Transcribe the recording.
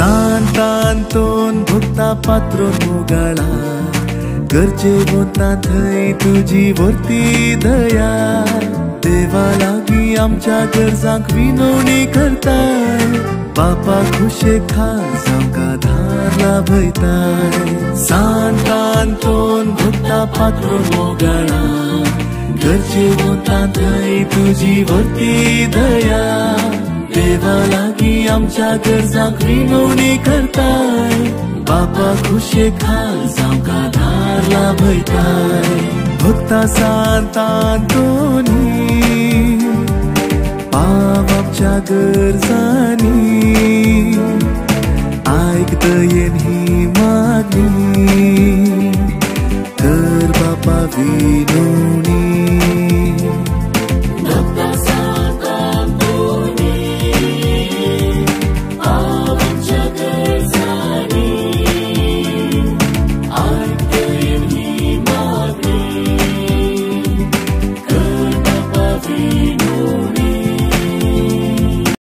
सांतांतोन भुक्ता पात्रो मोगाळा गरजे वता थंय तुजी वर्ती दया देवा लागी आमच्या गरजांक विनवणी करताय बापा खुशेक हाज आमकां धार लाभयताय सांतांतोन भुक्ता पात्रो मोगाळा गरजे वता थंय तुजी वर्ती दया देवा लागी आमच्या गरजांक विनवणी करताय बापा खुशेक हाज आमकां धार लाभयताय भक्ता सांतांतोनी पाव आमच्या गरजांनी